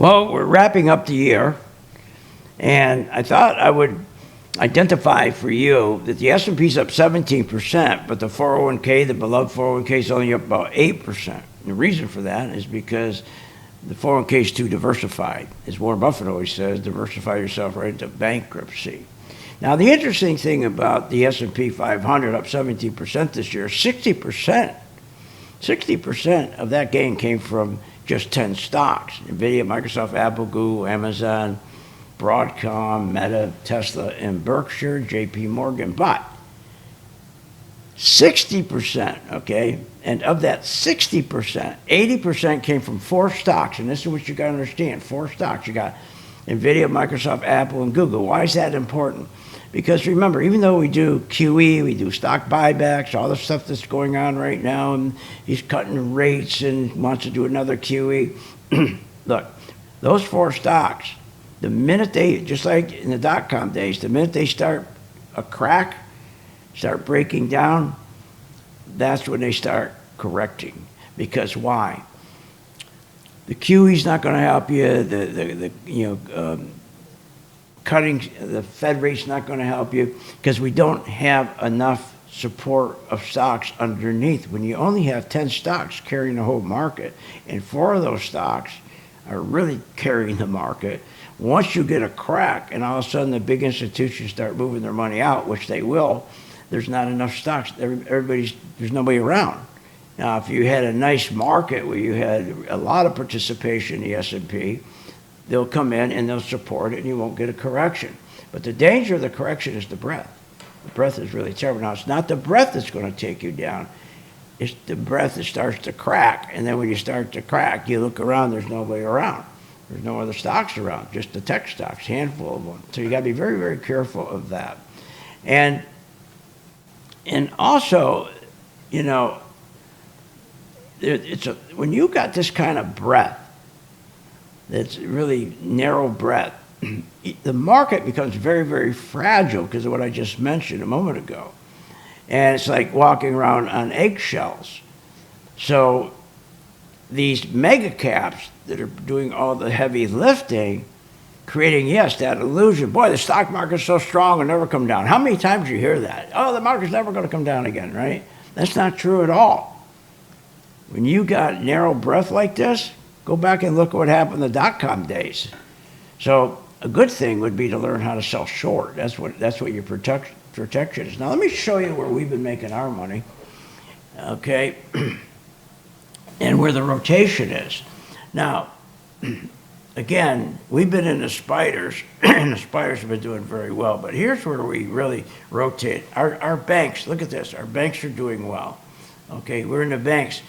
Well, we're wrapping up the year, and I thought I would identify for you that the S&P's up 17%, but the 401k, the beloved 401k, is only up about 8%. The reason for that is because the 401k is too diversified. As Warren Buffett always says, diversify yourself right into bankruptcy. Now, the interesting thing about the S&P 500 up 17% this year, 60% of that gain came from just 10 stocks: NVIDIA, Microsoft, Apple, Google, Amazon, Broadcom, Meta, Tesla, and Berkshire, JP Morgan. But 60%, okay, and of that 60%, 80% came from 4 stocks, and this is what you got to understand: 4 stocks. You got NVIDIA, Microsoft, Apple, and Google. Why is that important? Because remember, even though we do QE, we do stock buybacks, all the stuff that's going on right now, and he's cutting rates and wants to do another QE. Look, those 4 stocks, the minute they, just like in the dot-com days, the minute they start a crack, start breaking down, that's when they start correcting. Because why? The QE's not going to help you. Cutting the Fed rate's not going to help you, because we don't have enough support of stocks underneath. When you only have 10 stocks carrying the whole market, and 4 of those stocks are really carrying the market, once you get a crack and all of a sudden the big institutions start moving their money out, which they will, there's not enough stocks. There's nobody around. Now, if you had a nice market where you had a lot of participation in the S&P, they'll come in and they'll support it, and you won't get a correction. But the danger of the correction is the breath. The breath is really terrible. Now, it's not the breath that's going to take you down. It's the breath that starts to crack. And then when you start to crack, you look around, there's nobody around. There's no other stocks around, just the tech stocks, handful of them. So you got to be very, very careful of that. And also, you know, when you got this kind of breath, that's really narrow breath, the market becomes very, very fragile because of what I just mentioned a moment ago. And it's like walking around on eggshells. So these mega caps that are doing all the heavy lifting, creating, yes, that illusion. Boy, the stock market's so strong, it'll never come down. How many times do you hear that? Oh, the market's never going to come down again, right? That's not true at all. When you got narrow breath like this, go back and look at what happened in the dot-com days. So a good thing would be to learn how to sell short. That's what your protection is. Now let me show you where we've been making our money, okay, and where the rotation is. Now, again, we've been in the spiders, and the spiders have been doing very well. But here's where we really rotate. Our banks, look at this. Our banks are doing well. Okay, we're in the banks.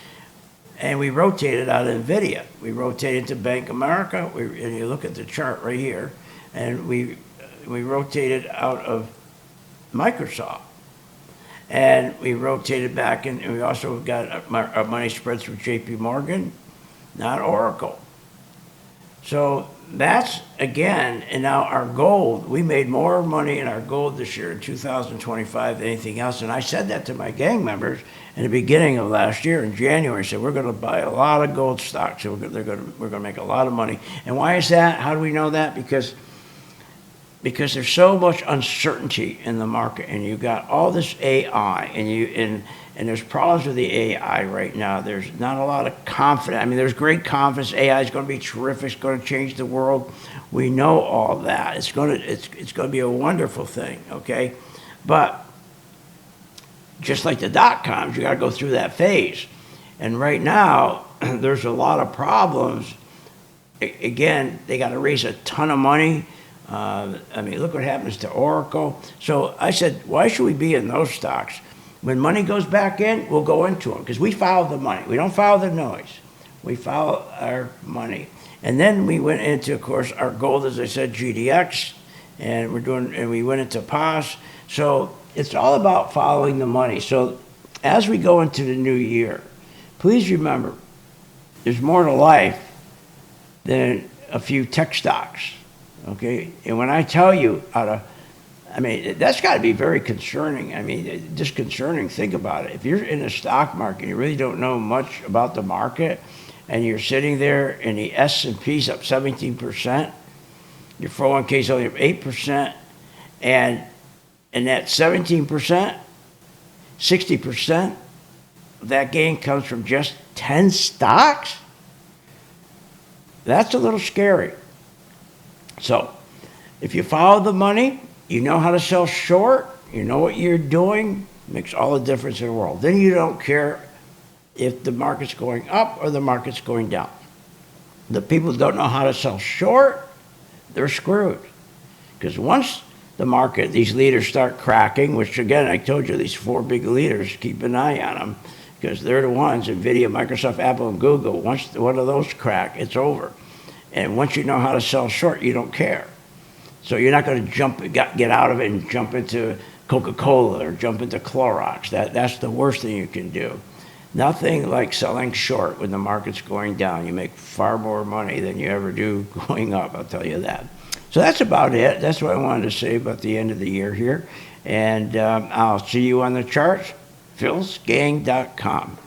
And we rotated out of NVIDIA. We rotated to Bank America. And you look at the chart right here. And we rotated out of Microsoft. And we rotated back, and we also got our money spreads through JP Morgan, not Oracle. So that's, again, and now our gold, we made more money in our gold this year in 2025 than anything else. And I said that to my gang members in the beginning of last year in January. I said, we're going to buy a lot of gold stocks. So we're going to make a lot of money. And why is that? How do we know that? Because there's so much uncertainty in the market, and you got all this AI, and there's problems with the AI right now. There's not a lot of confidence. I mean, there's great confidence. AI is going to be terrific. It's going to change the world. We know all that. It's going to be a wonderful thing, okay? But just like the dot-coms, you got to go through that phase. And right now, there's a lot of problems. Again, they got to raise a ton of money. I mean, look what happens to Oracle. So I said, why should we be in those stocks? When money goes back in, we'll go into them, because we follow the money. We don't follow the noise. We follow our money. And then we went into, of course, our gold, as I said, GDX, and we went into POS. So it's all about following the money. So as we go into the new year, please remember, there's more to life than a few tech stocks. Okay, and when I tell you that's got to be very concerning. I mean, disconcerting. Think about it. If you're in the stock market, you really don't know much about the market, and you're sitting there and the S&P's up 17%, your 401k's only up 8%, and that 17%, 60% of that gain comes from just 10 stocks? That's a little scary. So if you follow the money, you know how to sell short, you know what you're doing, makes all the difference in the world. Then you don't care if the market's going up or the market's going down. The people who don't know how to sell short, they're screwed. Because once the market, these leaders start cracking, which again, I told you, these 4 big leaders, keep an eye on them, because they're the ones, NVIDIA, Microsoft, Apple, and Google. Once one of those crack, it's over. And once you know how to sell short, you don't care. So you're not going to get out of it and jump into Coca-Cola or jump into Clorox. That's the worst thing you can do. Nothing like selling short when the market's going down. You make far more money than you ever do going up, I'll tell you that. So that's about it. That's what I wanted to say about the end of the year here. And I'll see you on the charts, philsgang.com.